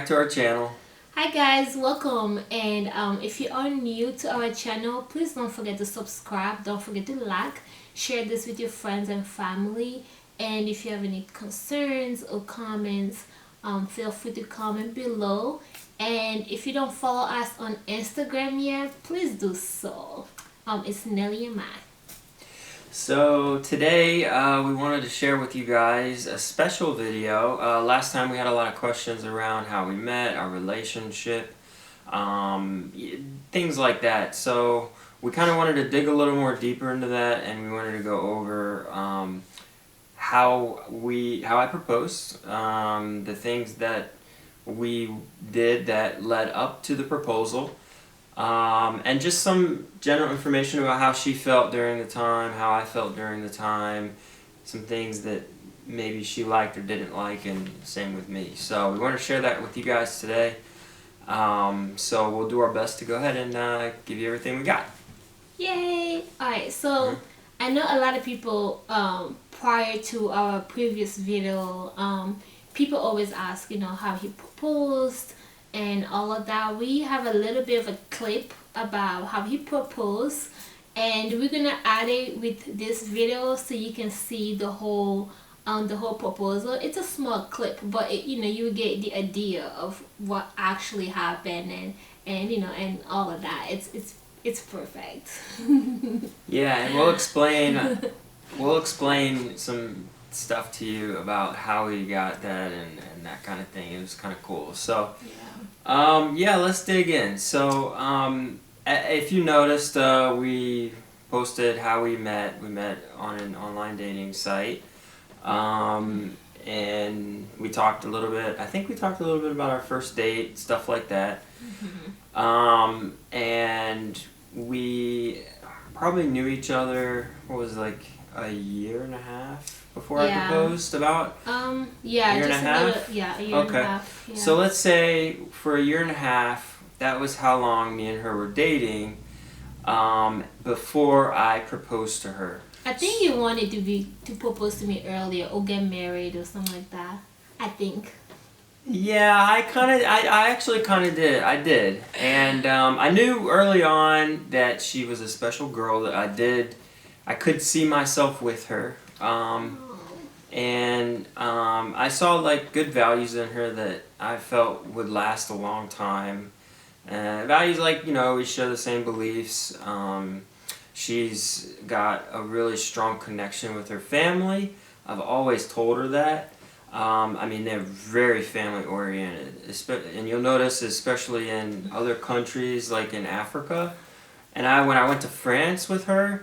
back to our channel. Hi guys, welcome. And if you are new to our channel, please don't forget to subscribe. Don't forget to like, share this with your friends and family. And if you have any concerns or comments, feel free to comment below. And if you don't follow us on Instagram yet, please do so. It's Nelie and Matt. So today we wanted to share with you guys a special video. Last time we had a lot of questions around how we met, our relationship, things like that. So we kind of wanted to dig a little more deeper into that, and we wanted to go over how I proposed, the things that we did that led up to the proposal. And just some general information about how she felt during the time, how I felt during the time, some things that maybe she liked or didn't like, and same with me. So we want to share that with you guys today. So we'll do our best to go ahead and give you everything we got. Yay! Alright, so I know a lot of people prior to our previous video, people always ask, how he proposed and all of that. We have a little bit of a clip about how he proposed, and we're gonna add it with this video so you can see the whole proposal. It's a small clip, but you get the idea of what actually happened and all of that. It's perfect. Yeah, and we'll explain some stuff to you about how we got that and that kind of thing. It was kind of cool. So yeah, let's dig in. So if you noticed, we posted how we met. We met on an online dating site, and we talked a little bit. I think we talked a little bit about our first date, stuff like that. And we probably knew each other, what was it, like a year and a half before I proposed, about? Yeah, a year and a half? A year and a half. Yeah. So let's say for a year and a half, that was how long me and her were dating, before I proposed to her. I think you wanted to propose to me earlier or get married or something like that. I think. Yeah, I actually kind of did. I did. And I knew early on that she was a special girl, that I could see myself with her. And I saw like good values in her that I felt would last a long time. Values like, we share the same beliefs. She's got a really strong connection with her family. I've always told her that. I mean, they're very family oriented, and you'll notice especially in other countries like in Africa. And when I went to France with her,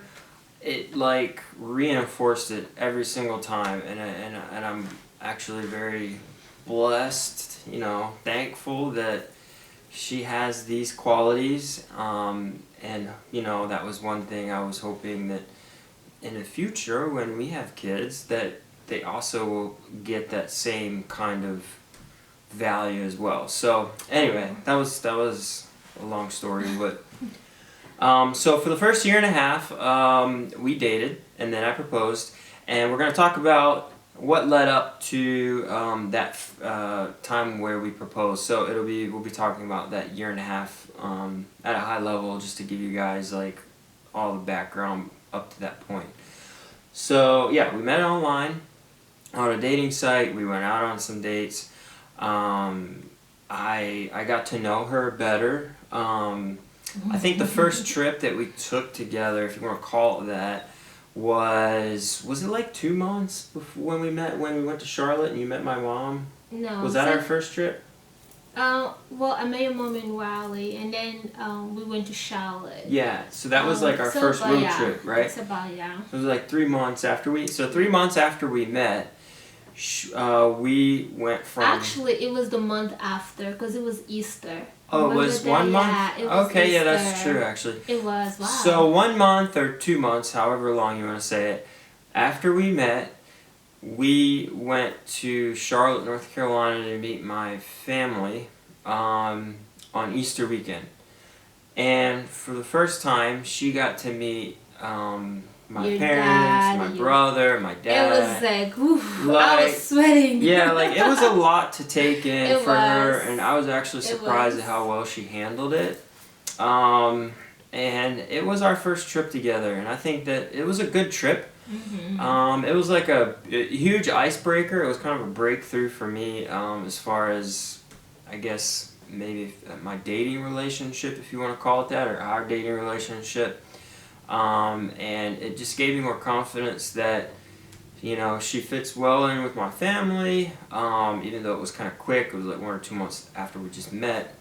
it like reinforced it every single time, and I'm actually very blessed, thankful that she has these qualities, and that was one thing I was hoping that in the future when we have kids that they also will get that same kind of value as well. So anyway, that was a long story, but so for the first year and a half, we dated, and then I proposed, and we're going to talk about what led up to that time where we proposed. So we'll be talking about that year and a half at a high level, just to give you guys like all the background up to that point. So yeah, we met online on a dating site. We went out on some dates. I got to know her better. I think the first trip that we took together, if you want to call it that, was it like 2 months before when we went to Charlotte and you met my mom? No. Was that our first trip? Well, I met your mom in Raleigh, and then we went to Charlotte. Yeah, so that was like our first road trip, right? It's about, yeah. It was like 3 months after we met, we went from... Actually, it was the month after, because it was Easter. Oh, it was 1 month? Yeah, it was okay, Easter. Yeah, that's true, actually. It was, wow. So 1 month or 2 months, however long you want to say it, after we met, we went to Charlotte, North Carolina to meet my family on Easter weekend. And for the first time, she got to meet my your parents, dad, my my brother, my dad. It was like, oof, I was sweating. Yeah, like it was a lot to take in for her, and I was actually It surprised was. at how well she handled it. And it was our first trip together, and I think that it was a good trip. It was like a huge icebreaker. It was kind of a breakthrough for me as far as, I guess, maybe my dating relationship, if you want to call it that, or our dating relationship. And it just gave me more confidence that, you know, she fits well in with my family, even though it was kind of quick. It was like 1 or 2 months after we just met.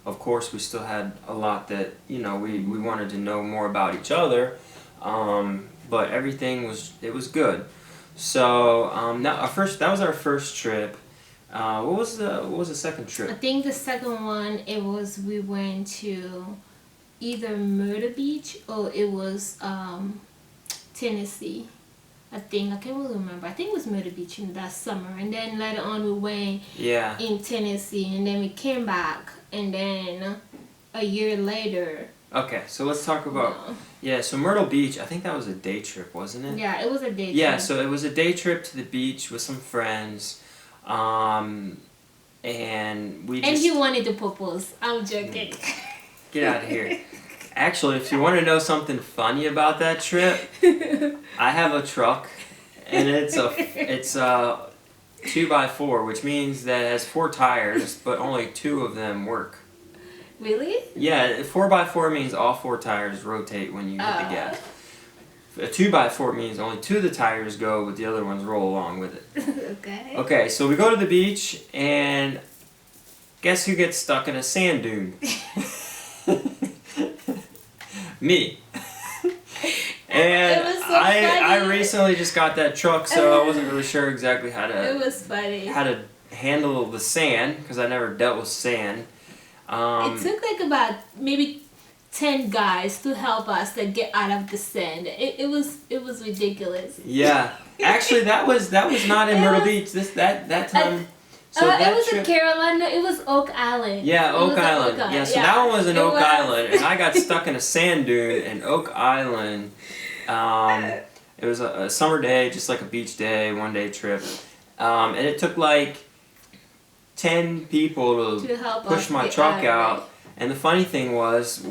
Of course, we still had a lot that, you know, we wanted to know more about each other, but everything was good. So that was our first trip. What was the second trip? I think the second one, we went to either Myrtle Beach or it was Tennessee. I can't really remember. I think it was Myrtle Beach in that summer, and then later on we went in Tennessee, and then we came back, and then a year later. Okay, so let's talk about so Myrtle Beach. I think that was a day trip, wasn't it? Yeah, it was a day trip. Yeah, so it was a day trip to the beach with some friends, and we. And he wanted to propose. I'm joking. Get out of here. Actually, if you want to know something funny about that trip, I have a truck, and it's a 2x4, which means that it has 4 tires, but only 2 of them work. Really? Yeah, 4x4 means all 4 tires rotate when you hit the gas. A 2x4 means only 2 of the tires go, but the other ones roll along with it. Okay. Okay, so we go to the beach, and guess who gets stuck in a sand dune? Me. And it was so I recently just got that truck, so I wasn't really sure exactly how to. It was funny. How to handle the sand, because I never dealt with sand. It took like about maybe 10 guys to help us to get out of the sand. It was ridiculous. Yeah, actually that was not in Myrtle Beach. That time. So it was in Carolina. It was Oak Island. Yeah, Oak Island. Yeah, so that one was in Oak Island, and I got stuck in a sand dune in Oak Island. It was a summer day, just like a beach day, 1-day trip, and it took like 10 people to help push my truck out. And the funny thing was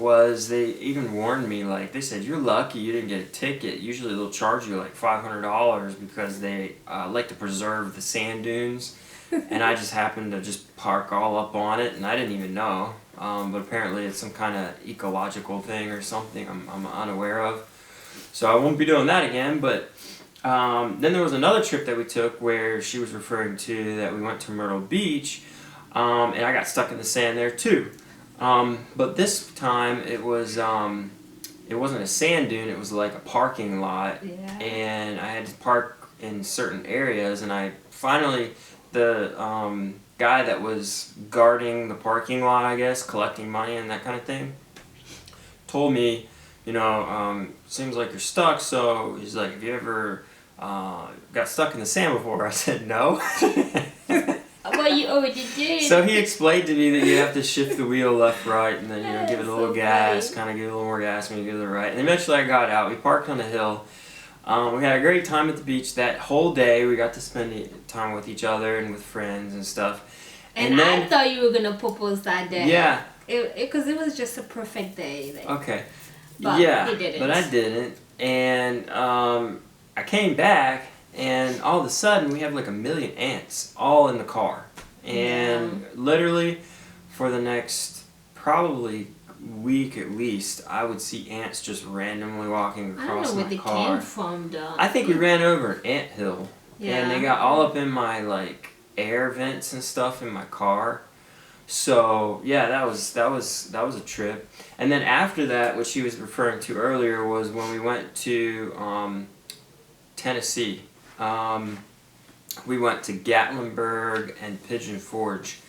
they even warned me, like, they said, you're lucky you didn't get a ticket. Usually they'll charge you like $500 because they like to preserve the sand dunes. And I just happened to just park all up on it, and I didn't even know. But apparently it's some kind of ecological thing or something I'm unaware of. So I won't be doing that again. But then there was another trip that we took where she was referring to that we went to Myrtle Beach, and I got stuck in the sand there too. But this time it wasn't a sand dune, it was like a parking lot. Yeah. And I had to park in certain areas, and I finally, the guy that was guarding the parking lot, I guess, collecting money and that kind of thing, told me, you know, seems like you're stuck, so he's like, have you ever got stuck in the sand before? I said, no. Well, you already did. So he explained to me that you have to shift the wheel left, right, and then, you know, give it a little gas, kind of give it a little more gas when you go to the right. And eventually I got out. We parked on a hill. We had a great time at the beach that whole day. We got to spend time with each other and with friends and stuff. And then, I thought you were going to propose that day. Yeah. Because it was just a perfect day. Like, okay. But yeah, he didn't. But I didn't. And I came back, and all of a sudden we have like 1 million ants all in the car. And literally for the next probably week at least, I would see ants just randomly walking across my car. I don't know where they came from, though. I think we ran over an ant hill. Yeah. And they got all up in my like air vents and stuff in my car. So yeah, that was a trip. And then after that, what she was referring to earlier was when we went to Tennessee. We went to Gatlinburg and Pigeon Forge,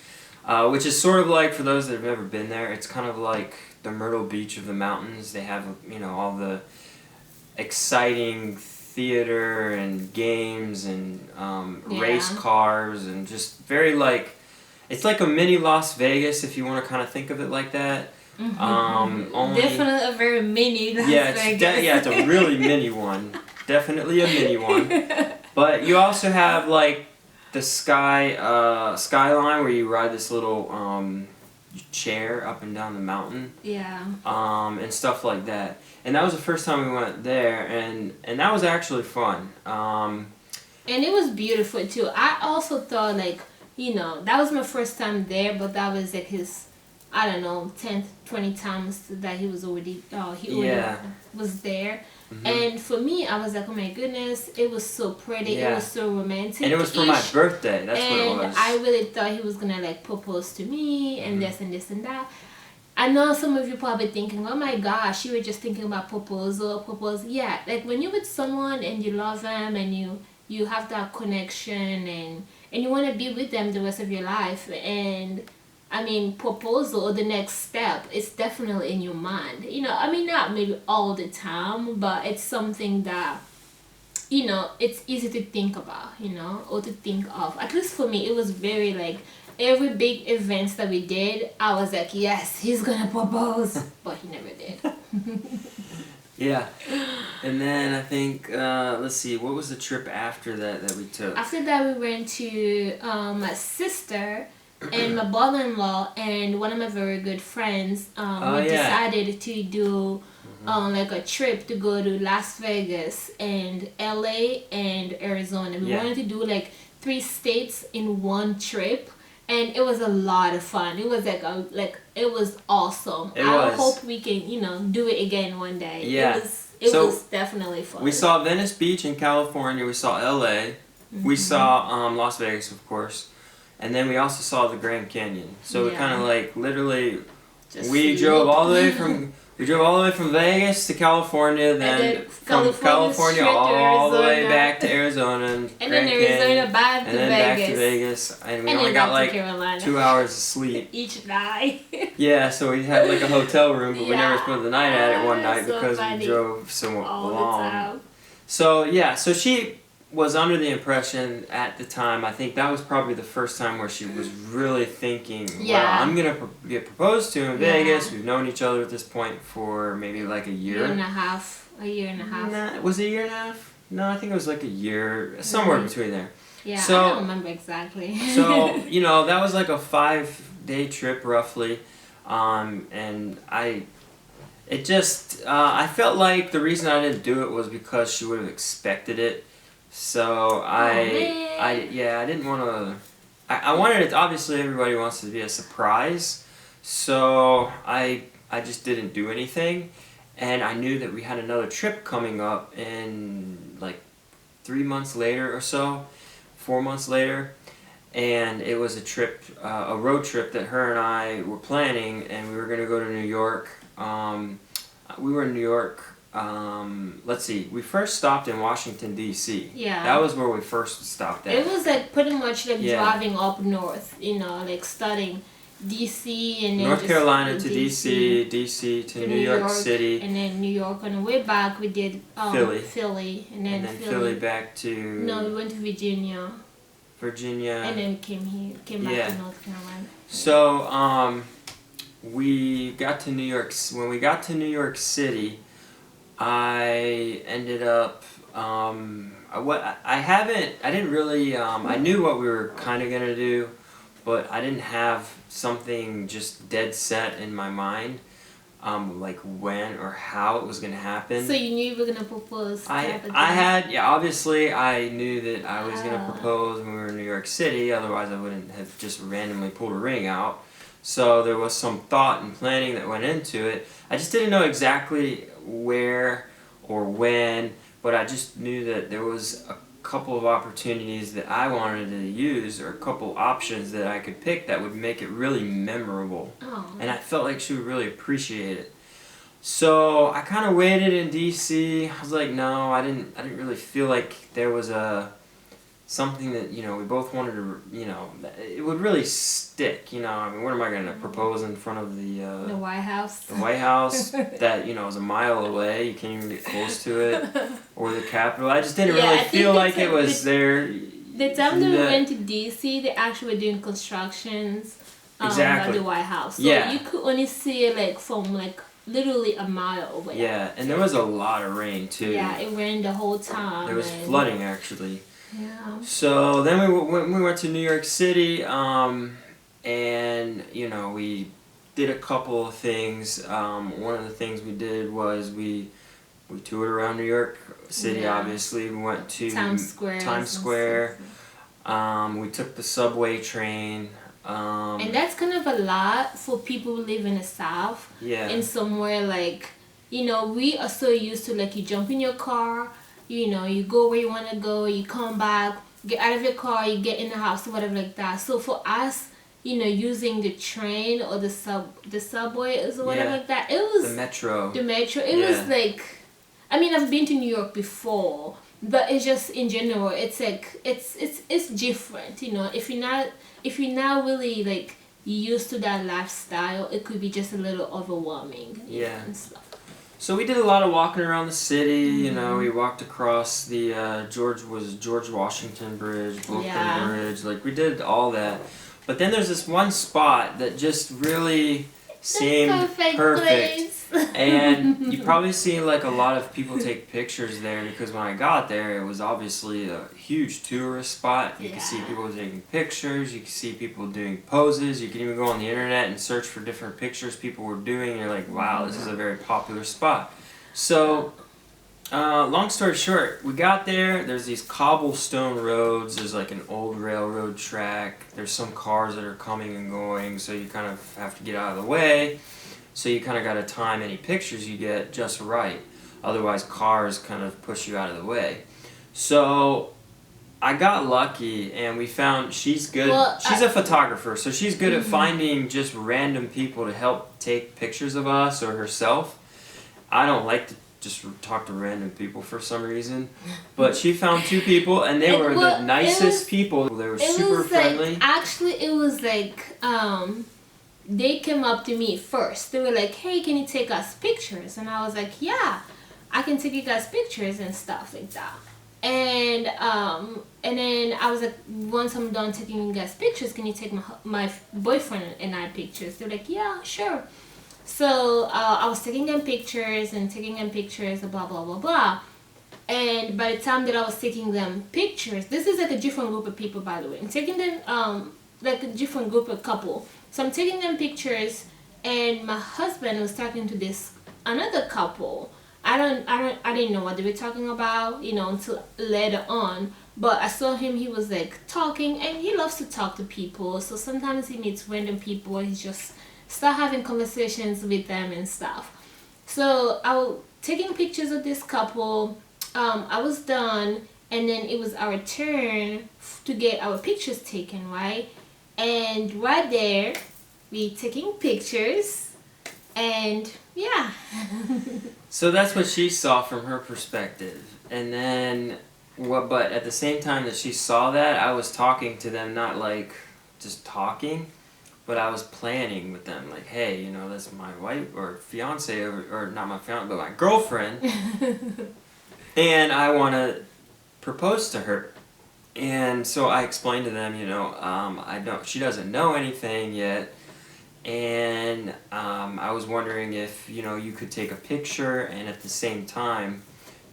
which is sort of like, for those that have never been there, it's kind of like the Myrtle Beach of the mountains. They have, you know, all the exciting theater and games and race cars and just very like, it's like a mini Las Vegas if you want to kind of think of it like that. Definitely a very mini Las Vegas. It's a really mini one. definitely a mini one. But you also have like the skyline where you ride this little chair up and down the mountain. Yeah. And stuff like that. And that was the first time we went there, and that was actually fun. And it was beautiful too. I also thought like, that was my first time there, but that was like his, I don't know, 10th, 20 times that he was already, was there. Mm-hmm. And for me, I was like, oh my goodness, it was so pretty, it was so romantic. And it was for my birthday, that's what it was. And I really thought he was gonna like propose to me, and this and this and that. I know some of you probably thinking, oh my gosh, you were just thinking about propose. Yeah, like when you're with someone and you love them and you have that connection and you want to be with them the rest of your life, and I mean, proposal or the next step is definitely in your mind. I mean, not maybe all the time, but it's something that, it's easy to think about, or to think of. At least for me, it was very like, every big event that we did, I was like, yes, he's gonna propose. But he never did. Yeah. And then I think, let's see, what was the trip after that we took? After that, we went to my sister and my brother-in-law and one of my very good friends. We decided to do like a trip to go to Las Vegas and LA and Arizona. We wanted to do like 3 states in one trip. And it was a lot of fun. It was it was awesome. I hope we can, do it again one day. Yeah. It was definitely fun. We saw Venice Beach in California. We saw LA. We saw Las Vegas, of course. And then we also saw the Grand Canyon. So we kind of like literally we drove all the way from Vegas to California, then from California all the way back to Arizona, and then Arizona back to Vegas, and we only got like 2 hours of sleep each night. Yeah, so we had like a hotel room, but we never spent the night at it one night because we drove so long. So she was under the impression at the time, I think that was probably the first time where she was really thinking, well, I'm going to get proposed to in Vegas. We've known each other at this point for maybe like a year. A year and a half. Nah, was it a year and a half? No, I think it was like a year, somewhere between there. Yeah, so, I don't remember exactly. So, that was like a 5-day trip roughly. And I felt like the reason I didn't do it was because she would have expected it. So I didn't want to. I wanted it. Obviously, everybody wants to be a surprise. So I just didn't do anything, and I knew that we had another trip coming up in like 3 months later or so, 4 months later, and it was a road trip that her and I were planning, and we were gonna go to New York. We were in New York. Let's see, we first stopped in Washington, D.C. Yeah. That was where we first stopped at. It was like pretty much like driving up north, like starting D.C. and then North Carolina to D.C., D.C. to New York City. And then New York. On the way back, we did Philly. And then Philly back to... No, we went to Virginia. And then came back to North Carolina. So, we got to New York... When we got to New York City... I ended up, I knew what we were kind of going to do, but I didn't have something just dead set in my mind, like when or how it was going to happen. So you knew you were going to propose? Obviously I knew that I was going to propose when we were in New York City, otherwise I wouldn't have just randomly pulled a ring out. So there was some thought and planning that went into it. I just didn't know exactly where or when, but I just knew that there was a couple of opportunities that I wanted to use, or a couple options that I could pick that would make it really memorable. And I felt like she would really appreciate it. So I kind of waited in DC. I was like, no, I didn't really feel like there was something that, we both wanted to, it would really stick, I mean, what am I going to propose in front of the White House? The White House that, is a mile away, you can't even get close to it, or the Capitol. I just didn't really feel like it was there. The time that we went to D.C., they actually were doing constructions at the White House. So you could only see it from literally a mile away. Yeah, and there was a lot of rain too. Yeah, it rained the whole time. There was flooding actually. Yeah. So then we went to New York City, and you know we did a couple of things. One of the things we did was we toured around New York City. Yeah. Obviously, we went to Times Square. We took the subway train. And that's kind of a lot for people who live in the South. Yeah. In somewhere like, you know, we are so used to like you jump in your car, you know, you go where you want to go, you come back, get out of your car, you get in the house or whatever like that. So for us, you know, using the train or the subway or whatever like that, it was the metro. It was like, I mean, I've been to New York before, but it's just in general, it's like it's different, you know. If you're not really like used to that lifestyle, it could be just a little overwhelming. Yeah. And stuff. So we did a lot of walking around the city. You know, we walked across the George Washington Bridge, Brooklyn Bridge. Like we did all that. But then there's this one spot that just really seemed perfect. And you probably see like a lot of people take pictures there because when I got there, it was obviously a huge tourist spot. You could see people taking pictures. You could see people doing poses. You could even go on the internet and search for different pictures people were doing. And you're like, wow, this is a very popular spot. So, long story short, we got there. There's these cobblestone roads. There's like an old railroad track. There's some cars that are coming and going, so you kind of have to get out of the way. So you kind of got to time any pictures you get just right. Otherwise, cars kind of push you out of the way. So I got lucky, and we found she's good. Well, she's a photographer, so she's good at finding just random people to help take pictures of us or herself. I don't like to just talk to random people for some reason. But she found two people, and they were the nicest people. They were super friendly. Like, actually, it was like... they came up to me first. They were like, hey, can you take us pictures? And I was like, yeah, I can take you guys pictures and stuff like that. And then I was like, once I'm done taking you guys pictures, can you take my boyfriend and I pictures? They're like, yeah, sure. So I was taking them pictures and blah, blah, blah, blah. And by the time that I was taking them pictures, this is like a different group of people, by the way. I'm taking them, like a different group of couple. So I'm taking them pictures, and my husband was talking to this another couple. I didn't know what they were talking about, you know, until later on. But I saw him. He was like talking, and he loves to talk to people. So sometimes he meets random people, and he just start having conversations with them and stuff. So I was taking pictures of this couple. I was done, and then it was our turn to get our pictures taken, right? And right there, we taking pictures, and yeah. So that's what she saw from her perspective. And then, but at the same time that she saw that, I was talking to them, not like just talking, but I was planning with them, like, hey, you know, that's my wife or fiance, or not my fiance, but my girlfriend, and I want to propose to her. And so I explained to them, you know, she doesn't know anything yet, and I was wondering if, you know, you could take a picture, and at the same time,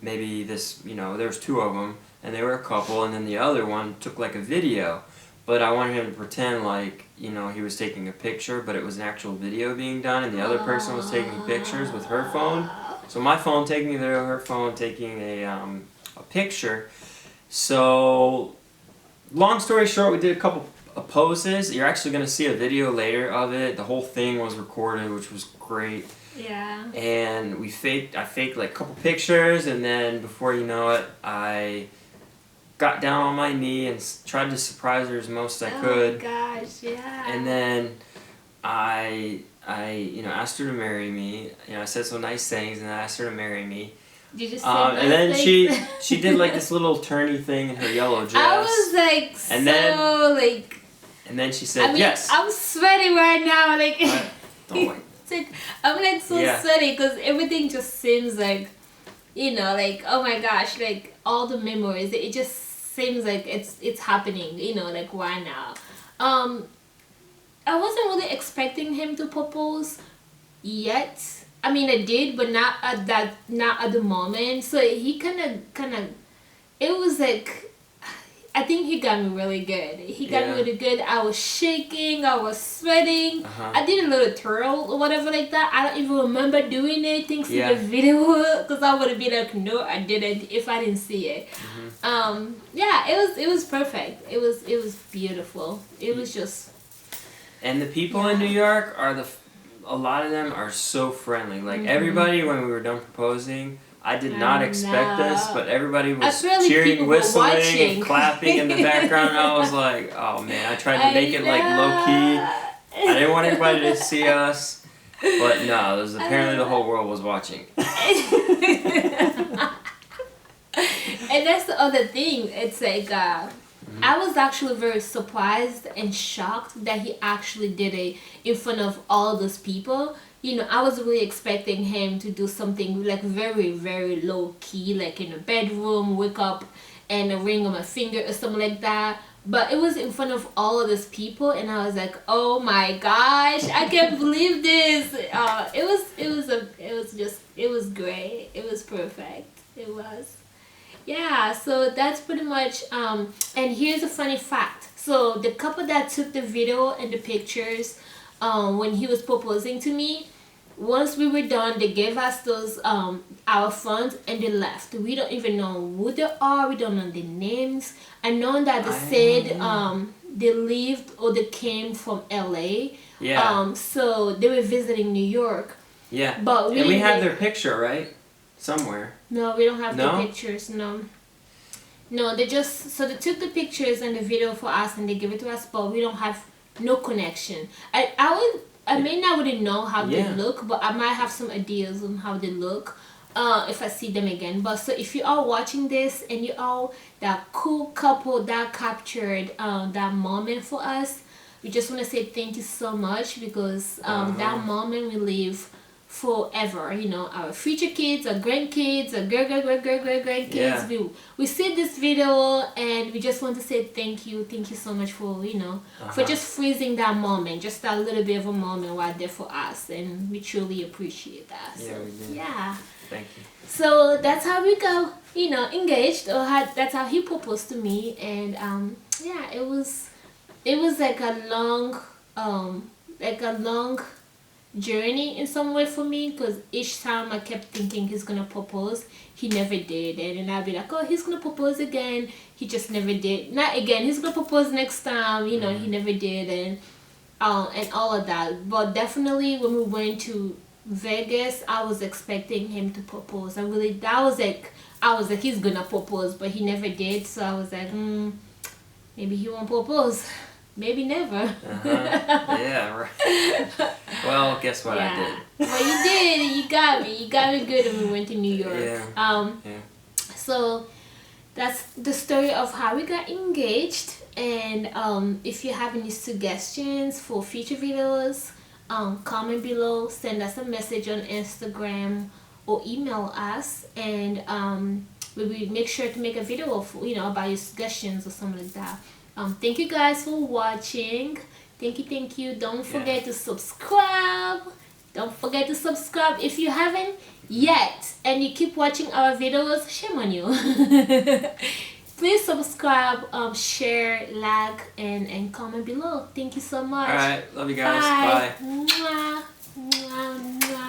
maybe this, you know, there's two of them, and they were a couple, and then the other one took like a video, but I wanted him to pretend like, you know, he was taking a picture, but it was an actual video being done, and the other person was taking pictures with her phone. So my phone taking her phone taking a picture. So, long story short, we did a couple of poses. You're actually going to see a video later of it. The whole thing was recorded, which was great. Yeah. And I faked like a couple pictures, and then before you know it, I got down on my knee and tried to surprise her as most I could. Oh my gosh, yeah. And then I you know, asked her to marry me. You know, I said some nice things, and I asked her to marry me. Did you say and then she did like this little turny thing in her yellow dress. I was like, and then she said, yes. I'm sweating right now, like. Don't wait. I'm like so sweaty because everything just seems like, you know, like, oh my gosh, like all the memories. It just seems like it's happening, you know, like right now. I wasn't really expecting him to propose yet. I mean, I did, but not at the moment. So he kind of, it was like, I think he got me really good. He got me really good. I was shaking, I was sweating. I did a little twirl or whatever like that. I don't even remember doing it thanks to the video, because I would have been like, no, I didn't if I didn't see it. Yeah, it was perfect. It was beautiful. It was just. And the people in New York are a lot of them are so friendly. Like everybody, when we were done proposing, I did not expect this, but everybody was cheering, whistling, and clapping in the background. And I was like, oh man, I tried to make it like low key. I didn't want anybody to see us, but no, it was apparently the whole world was watching. And that's the other thing. It's like I was actually very surprised and shocked that he actually did it in front of all those people. You know, I was really expecting him to do something like very, very low key, like in a bedroom, wake up and a ring on my finger or something like that. But it was in front of all of these people, and I was like, oh my gosh, I can't believe this. It was great. It was perfect. It was. Yeah, so that's pretty much, and here's a funny fact. So the couple that took the video and the pictures when he was proposing to me, once we were done, they gave us those our funds and they left. We don't even know who they are. We don't know their names. I know that they said they lived or they came from LA. Yeah. So they were visiting New York. Yeah. But we have their picture, right? Somewhere. No, we don't have the pictures. No, they just they took the pictures and the video for us and they give it to us, but we don't have no connection. I may not really know how they look, but I might have some ideas on how they look if I see them again. But so if you are watching this and you are that cool couple that captured that moment for us, we just want to say thank you so much, because that moment we live forever. You know, our future kids, our grandkids, our grandkids. Yeah. We see this video and we just want to say thank you so much for for just freezing that moment, just that little bit of a moment right there for us, and we truly appreciate that. Yeah, so, we do. Yeah. Thank you. So that's how we got engaged, or that's how he proposed to me, and yeah, it was like a long journey in some way for me, because each time I kept thinking he's gonna propose, he never did, and then I'd be like, oh, he's gonna propose again, he just never did. Not again, he's gonna propose next time, he never did, and all of that. But definitely when we went to Vegas, I was expecting him to propose. I was like he's gonna propose, but he never did. So I was like, maybe he won't propose. Maybe never. Yeah, right. Well, guess what I did? Well, you did. You got me. You got me good when we went to New York. Yeah. So that's the story of how we got engaged. And if you have any suggestions for future videos, comment below. Send us a message on Instagram or email us, and we will make sure to make a video of about your suggestions or something like that. Thank you guys for watching. Thank you. Don't forget to subscribe. Don't forget to subscribe if you haven't yet and you keep watching our videos. Shame on you. Please subscribe, share, like, and comment below. Thank you so much. All right. Love you guys. Bye. Mwah. Mwah. Mwah.